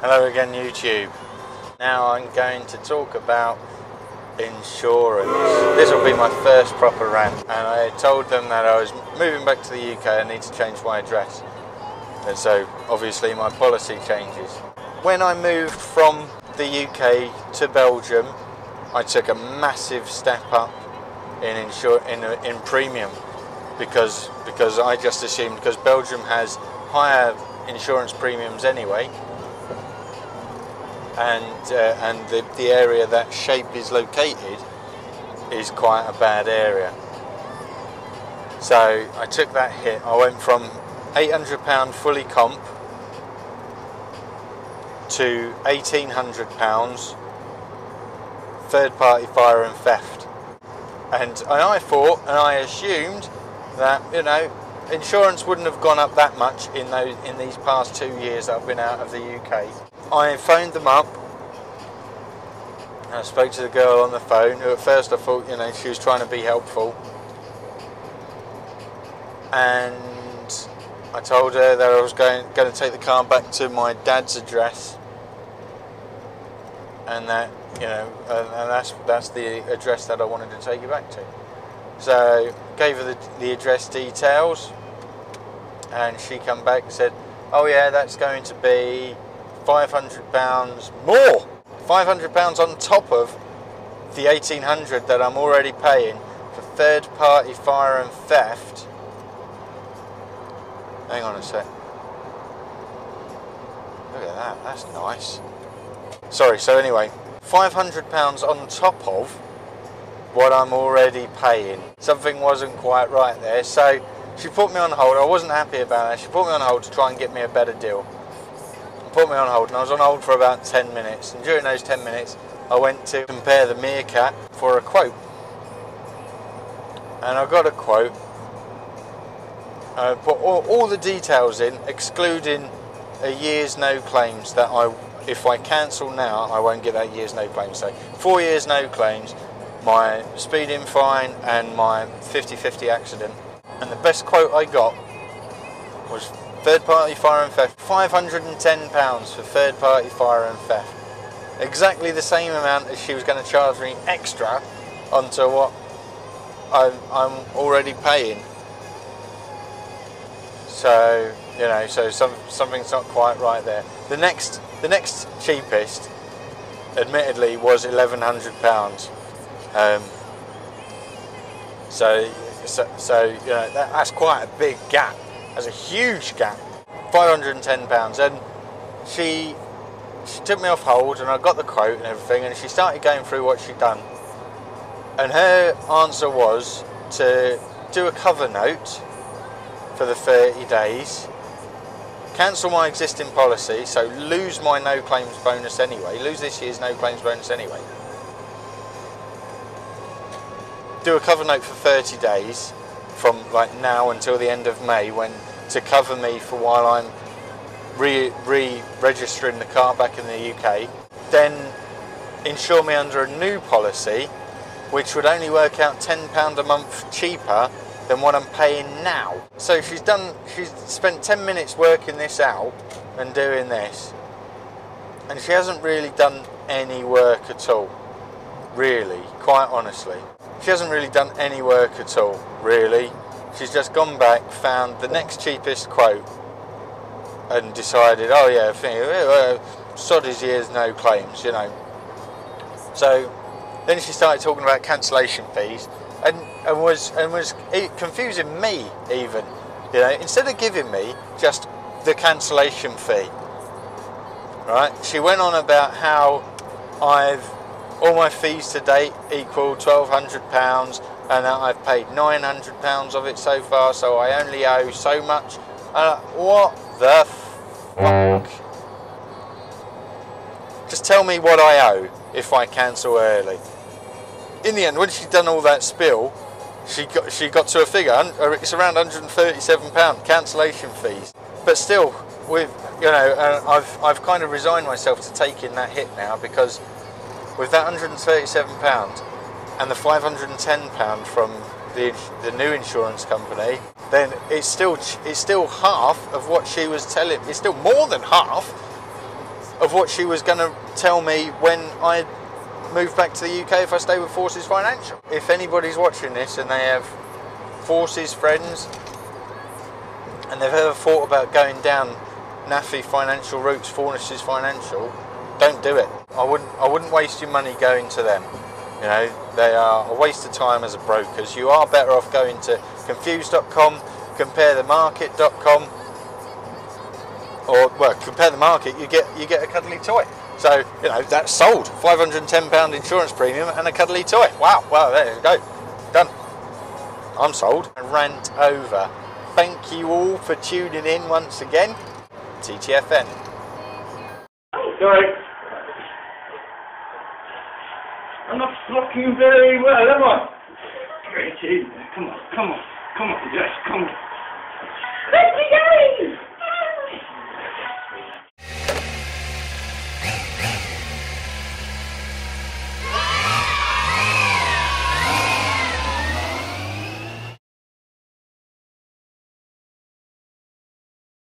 Hello again, YouTube. Now I'm going to talk about insurance. This will be my first proper rant, and I told them that I was moving back to the UK. I need to change my address, and so obviously my policy changes. When I moved from the UK to Belgium, I took a massive step up in premium because I just assumed, because Belgium has higher insurance premiums anyway, and the area that Shape is located is quite a bad area. So I took that hit. I went from £800 fully comp to £1,800 third party fire and theft. And I thought, and I assumed that, you know, insurance wouldn't have gone up that much in these past 2 years that I've been out of the UK. I phoned them up and I spoke to the girl on the phone, who at first I thought, you know, she was trying to be helpful. And I told her that I was going to take the car back to my dad's address, and that, you know, and that's the address that I wanted to take you back to. So gave her the address details, and she come back and said, oh yeah, that's going to be £500 more, £500 on top of the £1,800 that I'm already paying for third party fire and theft. Hang on a sec. Look at that, that's nice. Sorry, so anyway, £500 on top of what I'm already paying. Something wasn't quite right there, so she put me on hold. I wasn't happy about that. She put me on hold to try and get me a better deal. Put me on hold, and I was on hold for about 10 minutes, and during those 10 minutes I went to compare the Meerkat for a quote, and I got a quote. I put all the details in, excluding a year's no claims, that if I cancel now I won't get that year's no claims. So 4 years no claims, my speeding fine and my 50/50 accident. And the best quote I got was third party fire and theft, £510 for third party fire and theft. Exactly the same amount as she was going to charge me extra onto what I'm already paying. So, you know, so something's not quite right there. The next cheapest, admittedly, was £1,100. So you know, that's quite a big gap. That's a huge gap. £510, and she took me off hold, and I got the quote and everything, and she started going through what she'd done. And her answer was to do a cover note for the 30 days, cancel my existing policy, so lose my no claims bonus anyway, lose this year's no claims bonus anyway. Do a cover note for 30 days from like now until the end of May, when to cover me for while I'm re-registering the car back in the UK. Then insure me under a new policy, which would only work out £10 a month cheaper than what I'm paying now. So she's spent 10 minutes working this out and doing this, and she hasn't really done any work at all, really, quite honestly. She hasn't really done any work at all, really. She's just gone back, found the next cheapest quote, and decided, oh yeah, sod his years, no claims, you know. So then she started talking about cancellation fees, and was confusing me even. You know, instead of giving me just the cancellation fee, right? She went on about how all my fees to date equal £1,200, and that I've paid £900 of it so far, so I only owe so much. What the fuck? Just tell me what I owe if I cancel early. In the end, when she'd done all that spill, she got to a figure. It's around £137 cancellation fees. But still, with, you know, I've kind of resigned myself to taking that hit now, because with that £137 and the £510 from the new insurance company, then it's still half of what she was telling. It's still more than half of what she was going to tell me when I moved back to the UK if I stay with Forces Financial. If anybody's watching this and they have Forces friends and they've ever thought about going down naffy financial routes, Forces Financial, don't do it. I wouldn't waste your money going to them. You know, they are a waste of time as a brokers. You are better off going to confused.com, comparethemarket.com, or well, compare the market. You get a cuddly toy. So you know that's sold. £510 insurance premium and a cuddly toy. Wow, there you go, done. I'm sold. Rant over. Thank you all for tuning in once again. TTFN. Sorry. I'm not blocking very well, am I? Come on, yes, come on.